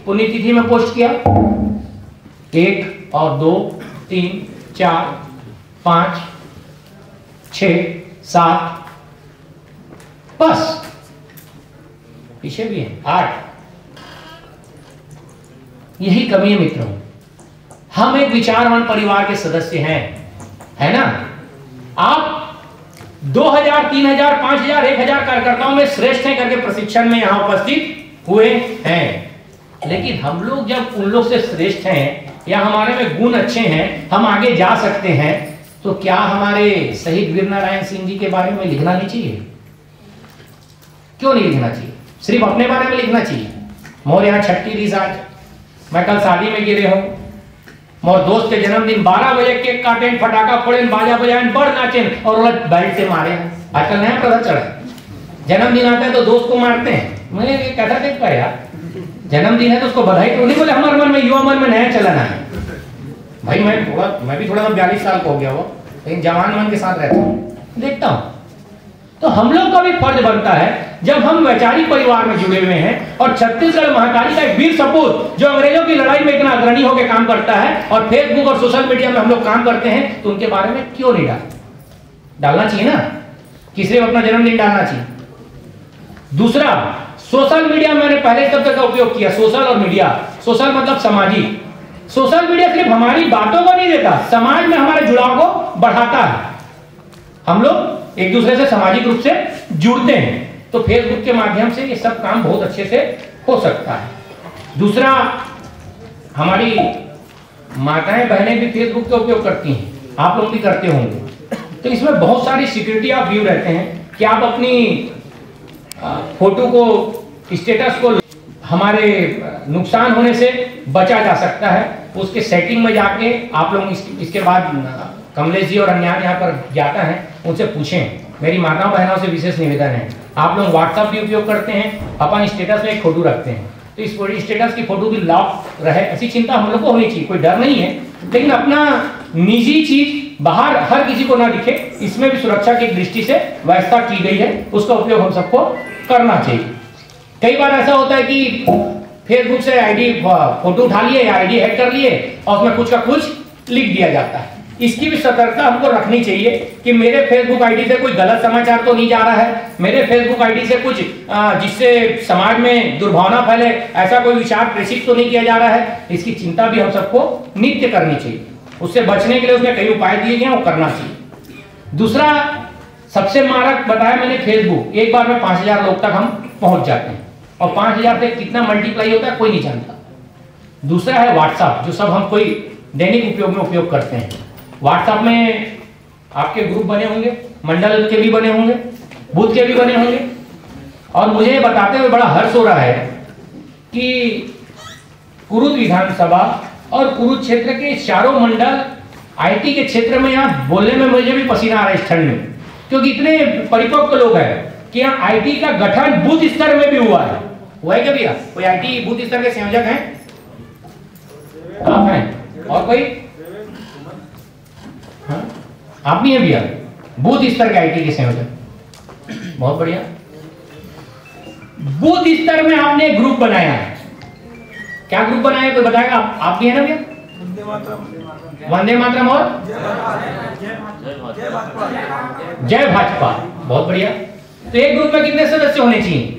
पुण्यतिथि में पोस्ट किया, 1 और 2 3 4 5 6 7, बस पीछे भी है 8। यही कमी है मित्रों, हम एक विचारवान परिवार के सदस्य हैं, है ना। आप 2000, 3000, 5000, 1000 कार्यकर्ताओं में श्रेष्ठ हैं करके प्रशिक्षण में यहां उपस्थित हुए हैं, लेकिन हम लोग जब उन लोग से श्रेष्ठ हैं या हमारे में गुण अच्छे हैं, हम आगे जा सकते हैं, तो क्या हमारे शहीद वीर नारायण सिंह जी के बारे में लिखना नहीं चाहिए? क्यों नहीं लिखना चाहिए? सिर्फ अपने बारे में लिखना चाहिए। मोर यहाँ छठी थी आज, मैं कल शादी में गिरे हूं, मोर दोस्त के जन्मदिन 12 बजे केक काटें, फटाका फोड़ें, बाजा बजाएं, बड़ नाचें और उलट बेल्ट से मारे। आजकल नया प्रथा चढ़ा, जन्मदिन आता है तो दोस्त को मारते हैं। मैं कहता देख पाया यार, जन्मदिन है तो उसको बधाई तो नहीं बोले, हमारे मन में, युवा मन में नया चलन है। भाई मैं भी थोड़ा 42 साल का हो गया वो, लेकिन जवान मन के साथ रहता हूँ, देखता हूँ। तो हम लोग का भी फर्ज बनता है, जब हम वैचारिक परिवार में जुड़े हुए हैं और छत्तीसगढ़ महाकाली का एक वीर सपूत जो अंग्रेजों की लड़ाई में इतना अग्रणी होकर काम करता है और फेसबुक और सोशल मीडिया में हम लोग काम करते हैं, तो उनके बारे में क्यों नहीं डालना चाहिए ना, कि सिर्फ अपना जन्मदिन डालना चाहिए। दूसरा, सोशल मीडिया, मैंने पहले शब्द का उपयोग किया, सोशल और मीडिया। सोशल मतलब सामाजिक। सोशल मीडिया सिर्फ हमारी बातों को नहीं देता, समाज में हमारे जुड़ाव को बढ़ाता है। हम लोग एक दूसरे से सामाजिक रूप से जुड़ते हैं। तो फेसबुक के माध्यम से ये सब काम बहुत अच्छे से हो सकता है। दूसरा, हमारी माताएं बहनें भी फेसबुक का उपयोग करती हैं, आप लोग भी करते होंगे। तो इसमें बहुत सारी सिक्योरिटी ऑफ व्यू रहते हैं कि आप अपनी फोटो को, स्टेटस को हमारे नुकसान होने से बचा जा सकता है। उसके सेटिंग में जाके आप लोग इसके बाद कमलेश जी और अन्य यहाँ पर जाता है, उनसे पूछें। मेरी माताओं बहनों से विशेष निवेदन है, आप लोग व्हाट्सएप भी उपयोग करते हैं, अपन स्टेटस में एक फोटो रखते हैं, तो इस स्टेटस की फोटो भी लॉक रहे, ऐसी चिंता हम लोग को होनी चाहिए। कोई डर नहीं है, लेकिन अपना निजी चीज बाहर हर किसी को ना दिखे, इसमें भी सुरक्षा की दृष्टि से व्यवस्था की गई है, उसका उपयोग हम सबको करना चाहिए। कई बार ऐसा होता है कि फेसबुक से आईडी फोटो उठा लिए या आईडी हैक कर लिए और उसमें कुछ का कुछ लिख दिया जाता है। इसकी भी सतर्कता हमको रखनी चाहिए कि मेरे फेसबुक आईडी से कोई गलत समाचार तो नहीं जा रहा है, मेरे फेसबुक आईडी से कुछ जिससे समाज में दुर्भावना फैले, ऐसा कोई विचार प्रेषित तो नहीं किया जा रहा है। इसकी चिंता भी हम सबको नित्य करनी चाहिए। उससे बचने के लिए उसमें कई उपाय दिए गए हैं, वो करना चाहिए। दूसरा, सबसे मारक बताया मैंने फेसबुक, एक बार में 5000 लोग तक हम पहुंच जाते हैं, और 5000 से कितना मल्टीप्लाई होता है कोई नहीं जानता। दूसरा है व्हाट्सएप, जो सब हम कोई दैनिक उपयोग में उपयोग करते हैं। व्हाट्सएप में आपके ग्रुप बने होंगे, मंडल के भी बने होंगे, बूथ के भी बने होंगे, और मुझे ये बताते हुए बड़ा हर्ष हो रहा है कि कुरुद विधानसभा और कुरुद क्षेत्र के चारों मंडल आईटी के क्षेत्र में, यहाँ बोलने में मुझे भी पसीना आ रहा है इस ठंड में, क्योंकि इतने परिपक्व लोग हैं कि यहाँ आईटी का गठन बूथ स्तर में भी हुआ है। हुआ है क्या भैया? कोई आईटी बूथ स्तर के संयोजक हैं? आप हैं? और कोई? हाँ? आप भी हैं भैया बूथ स्तर के आईटी के संयोजक? बहुत बढ़िया। बूथ स्तर में आपने ग्रुप बनाया है, क्या ग्रुप बनाया कोई बताएगा? आप भी है ना भैया? वंदे मातरम और जय भाजपा, बहुत बढ़िया। तो एक ग्रुप में कितने सदस्य होने चाहिए?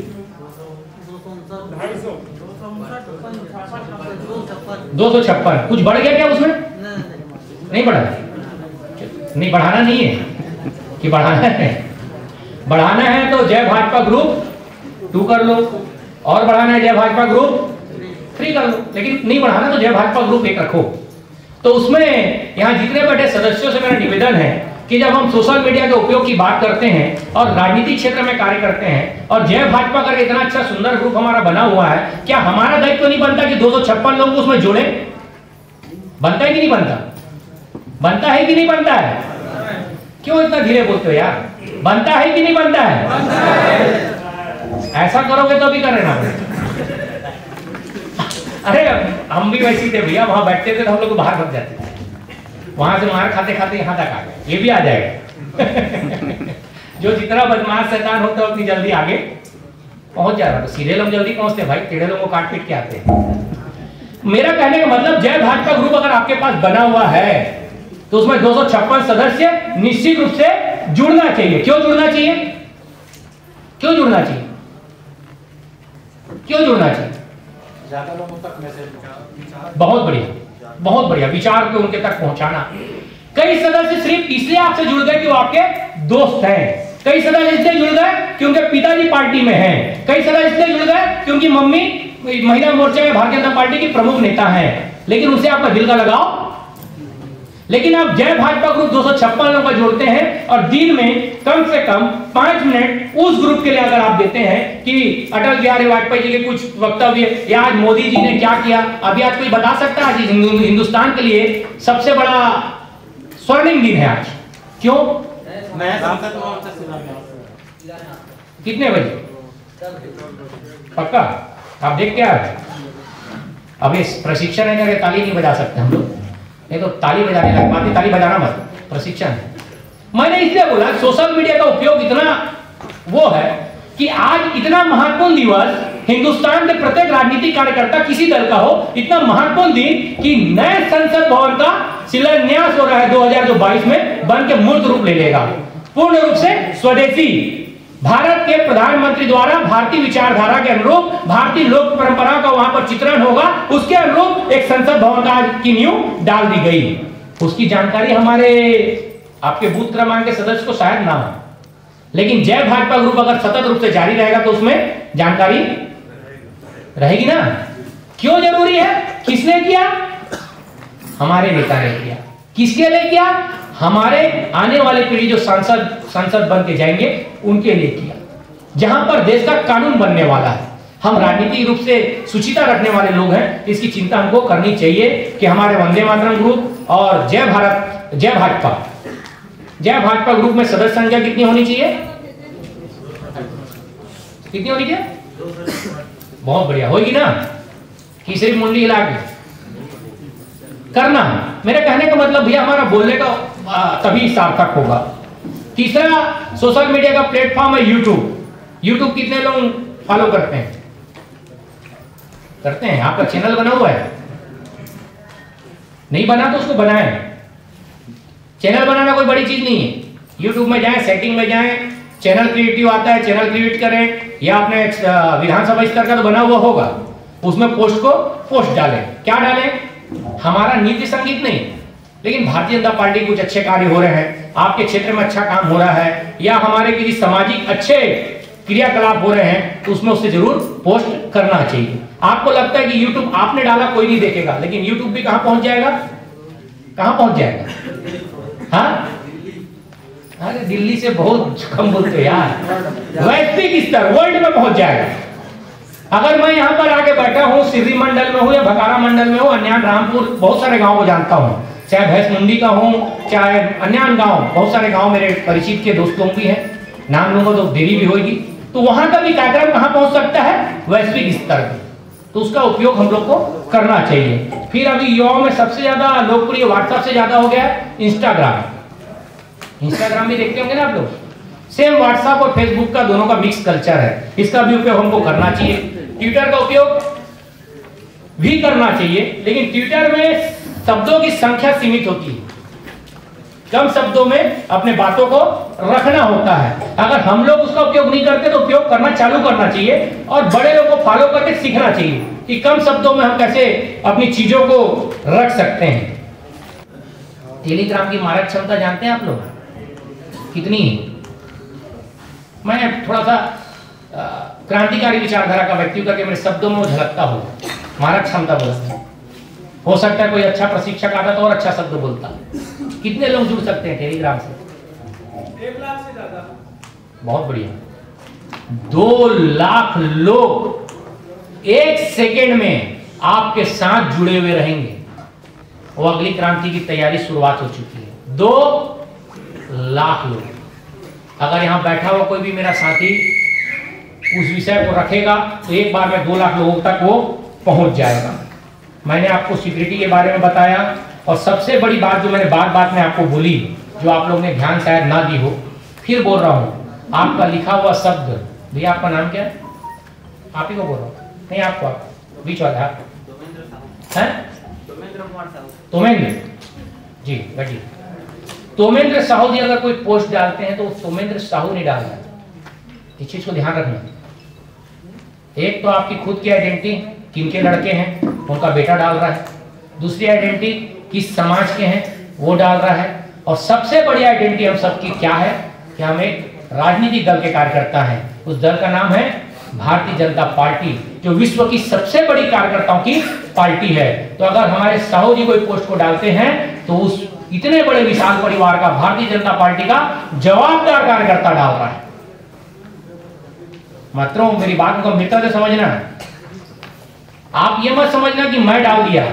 256। कुछ बढ़ गया क्या उसमें? नहीं बढ़ा, नहीं बढ़ाना नहीं है कि बढ़ाना है। बढ़ाना है तो जय भाजपा ग्रुप 2 कर लो, और बढ़ाना है जय भाजपा ग्रुप 3 कर लो, लेकिन नहीं बढ़ाना तो जय भाजपा ग्रुप 1 रखो। तो उसमें यहाँ जितने बैठे सदस्यों से मेरा निवेदन है कि जब हम सोशल मीडिया के उपयोग की बात करते हैं और राजनीतिक क्षेत्र में कार्य करते हैं, और जय भाजपा करके इतना अच्छा सुंदर ग्रुप हमारा बना हुआ है, क्या हमारा दायित्व नहीं बनता कि 256 लोग उसमें जुड़े? बनता है कि नहीं बनता? बनता है कि नहीं बनता है? क्यों इतना धीरे बोलते हो यार? बनता है कि नहीं बनता है? ऐसा करोगे तो भी करे ना। अरे हम भी वैसे थे भैया, वहां बैठते थे तो हम लोग बाहर भाग जाते थे, वहां से मार खाते खाते यहाँ तक आ गए। ये भी आ जाएगा। जो जितना बदमाश शैतान होता है उतनी जल्दी आगे पहुंच जाएगा। तो सीधे लोग जल्दी पहुंचते भाई, टेढ़े लोगों को काट पीट के आते हैं। मेरा कहने का मतलब, जय भाजपा ग्रुप अगर आपके पास बना हुआ है तो उसमें 256 सदस्य निश्चित रूप से जुड़ना चाहिए। क्यों जुड़ना चाहिए? क्यों जुड़ना चाहिए? क्यों जुड़ना चाहिए? ज्यादा लोगों तक मैसेज, बहुत बढ़िया, बहुत बढ़िया विचार को उनके तक पहुंचाना। कई सदस्य सिर्फ इसलिए आपसे जुड़ गए कि वो आपके दोस्त हैं, कई सदस्य इसलिए जुड़ गए क्योंकि पिताजी पार्टी में हैं, कई सदस्य इसलिए जुड़ गए क्योंकि मम्मी महिला मोर्चे में भारतीय जनता पार्टी की प्रमुख नेता हैं, लेकिन उनसे आपका दिल का लगाव। लेकिन आप जय भाजपा ग्रुप 256 लोगों का जोड़ते हैं और दिन में कम से कम 5 मिनट उस ग्रुप के लिए अगर आप देते हैं कि अटल बिहारी वाजपेयी जी के कुछ वक्तव्य या आज मोदी जी ने क्या किया। अभी आज कोई बता सकता है? आज हिंदुस्तान के लिए सबसे बड़ा स्वर्णिम दिन है आज। क्यों? कितने बजे? पक्का आप देख के आ रहे? अब इस प्रशिक्षण है ना, ताली नहीं बजा सकते हम लोग, नहीं तो ताली बजाने लग बात है, ताली बजाना मत, प्रशिक्षण है। मैंने इसलिए बोला सोशल मीडिया का उपयोग इतना वो है कि आज इतना महत्वपूर्ण दिवस हिंदुस्तान के प्रत्येक राजनीतिक कार्यकर्ता किसी दल का हो, इतना महत्वपूर्ण दिन कि नए संसद भवन का शिलान्यास हो रहा है 2022 में, बन के मूर्त रूप ले लेगा। पूर्ण रूप से स्वदेशी भारत के प्रधानमंत्री द्वारा भारतीय विचारधारा के अनुरूप भारतीय लोक परंपरा का वहां पर चित्रण होगा, उसके अनुरूप एक संसद भवन का की नींव डाल दी गई। उसकी जानकारी हमारे आपके बूथ क्रमांक के सदस्य को शायद ना हो, लेकिन जय भाजपा ग्रुप अगर सतत रूप से जारी रहेगा तो उसमें जानकारी रहेगी ना। क्यों जरूरी है? किसने किया? हमारे नेता ने किया। किसके लिए किया? हमारे आने वाली पीढ़ी जो सांसद बन के जाएंगे उनके लिए किया, जहां पर देश का कानून बनने वाला है। हम राजनीतिक रूप से सुचिता रखने वाले लोग हैं, इसकी चिंता हमको करनी चाहिए कि हमारे वंदे मातरम ग्रुप और जय भारत जय भाजपा ग्रुप में सदस्य संख्या कितनी होनी चाहिए? कितनी होनी चाहिए? बहुत बढ़िया होगी ना। कि सिर्फ मुंडी हिला के करना। मेरे कहने का मतलब भैया हमारा बोलने का तभी सार्थक होगा। तीसरा सोशल मीडिया का प्लेटफॉर्म है यूट्यूब। कितने लोग फॉलो करते हैं? आपका चैनल बना हुआ है? नहीं बना तो उसको बनाएं। चैनल बनाना कोई बड़ी चीज नहीं है। यूट्यूब में जाएं, सेटिंग में जाएं, चैनल क्रिएटिव आता है, चैनल क्रिएट करें, या अपने विधानसभा स्तर का तो बना हुआ होगा, उसमें पोस्ट डालें। क्या डालें? हमारा नीति संगीत नहीं, लेकिन भारतीय जनता पार्टी कुछ अच्छे कार्य हो रहे हैं, आपके क्षेत्र में अच्छा काम हो रहा है, या हमारे किसी सामाजिक अच्छे क्रियाकलाप हो रहे हैं, तो उसमें उससे जरूर पोस्ट करना चाहिए। आपको लगता है कि यूट्यूब आपने डाला कोई नहीं देखेगा, लेकिन यूट्यूब भी कहां पहुंच जाएगा? हाँ? अरे दिल्ली से बहुत कम बोलते यार। वैश्विक स्तर वर्ल्ड में पहुंच जाएगा। अगर मैं यहाँ पर आके बैठा हूँ, सिर्री मंडल में हूँ या भकारा मंडल में हूँ, अन्यान रामपुर, बहुत सारे गांव को जानता हूँ, चाहे भैंसमुंडी का हूँ, चाहे अन्यान गांव, बहुत सारे गांव मेरे परिचित के दोस्तों भी हैं, नाम लूंगा तो देरी भी होगी। तो वहां का भी कार्यक्रम कहां पहुंच सकता है? वैश्विक स्तर पर। तो उसका उपयोग हम लोग को करना चाहिए। फिर अभी युवाओं में सबसे ज्यादा लोकप्रिय व्हाट्सएप से ज्यादा हो गया है इंस्टाग्राम भी देखते होंगे ना आप लोग। सेम व्हाट्सएप और फेसबुक का दोनों का मिक्स कल्चर है, इसका भी उपयोग हमको करना चाहिए। ट्विटर का उपयोग भी करना चाहिए, लेकिन ट्विटर में शब्दों की संख्या सीमित होती है, कम शब्दों में अपने बातों को रखना होता है। अगर हम लोग उसका उपयोग नहीं करते तो उपयोग करना चालू करना चाहिए, और बड़े लोगों को फॉलो करके सीखना चाहिए कि कम शब्दों में हम कैसे अपनी चीजों को रख सकते हैं। टेलीग्राम की मारक क्षमता जानते हैं आप लोग कितनी है? मैं थोड़ा सा क्रांतिकारी विचारधारा का व्यक्ति करके मेरे शब्दों में वो झलकता हो, मारक क्षमता बोलते हैं। हो सकता है कोई अच्छा प्रशिक्षक आता तो और अच्छा शब्द बोलता। कितने लोग जुड़ सकते हैं टेलीग्राम से? 1 लाख से ज्यादा। बहुत बढ़िया। 2 लाख लोग 1 सेकेंड में आपके साथ जुड़े हुए रहेंगे। वो अगली क्रांति की तैयारी शुरुआत हो चुकी है। 2 लाख लोग। अगर यहां बैठा हुआ कोई भी मेरा साथी उस विषय को रखेगा तो एक बार में 2 लाख लोगों तक वो पहुंच जाएगा। मैंने आपको सिक्योरिटी के बारे में बताया, और सबसे बड़ी बात जो मैंने बात में आपको बोली, जो आप लोगों ने ध्यान शायद ना दी हो, फिर बोल रहा हूं, आपका लिखा हुआ शब्द। भैया आपका नाम क्या है? आप ही को बोल रहा हूं, नहीं आपको, आप बीच वाला है तोमेंद्र जी, बैठिए। तोमेंद्र साहू जी अगर कोई पोस्ट डालते हैं तो तोमेंद्र साहू नहीं डालना, इस चीज को ध्यान रखना। एक तो आपकी खुद की आइडेंटिटी, किनके लड़के हैं उनका बेटा डाल रहा है, दूसरी आइडेंटिटी किस समाज के हैं वो डाल रहा है, और सबसे बड़ी आइडेंटिटी हम सबकी क्या है कि हम एक राजनीतिक दल के कार्यकर्ता हैं। उस दल का नाम है भारतीय जनता पार्टी, जो विश्व की सबसे बड़ी कार्यकर्ताओं की पार्टी है। तो अगर हमारे साहू जी कोई पोस्ट को डालते हैं तो उस इतने बड़े विशाल परिवार का, भारतीय जनता पार्टी का जवाबदार कार्यकर्ता डाल रहा है। मित्रों मेरी बात को गंभीरता से समझना है। आप ये मत समझना कि मैं डाल दिया,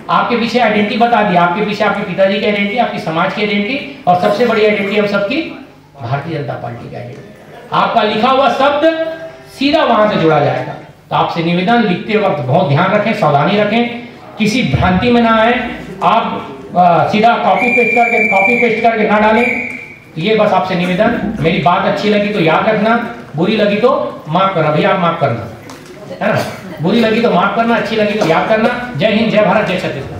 आपके पीछे आइडेंटिटी बता दी, आपके पीछे आपके पिताजी की आइडेंटिटी, आपकी समाज की आइडेंटिटी, और सबसे बड़ी आइडेंटिटी हम सबकी भारतीय जनता पार्टी की आइडेंटिटी। आपका लिखा हुआ शब्द सीधा वहां से जोड़ा जाएगा। तो आपसे निवेदन, लिखते वक्त बहुत ध्यान रखें, सावधानी रखें, किसी भ्रांति में ना आए। आप सीधा कॉपी पेस्ट करके ना डालें। ये बस आपसे निवेदन। मेरी बात अच्छी लगी तो याद रखना, बुरी लगी तो माफ करना। भैया आप माफ करना, है ना? बुरी लगी तो माफ करना, अच्छी लगी तो याद करना। जय हिंद, जय भारत, जय छत्तीसगढ़।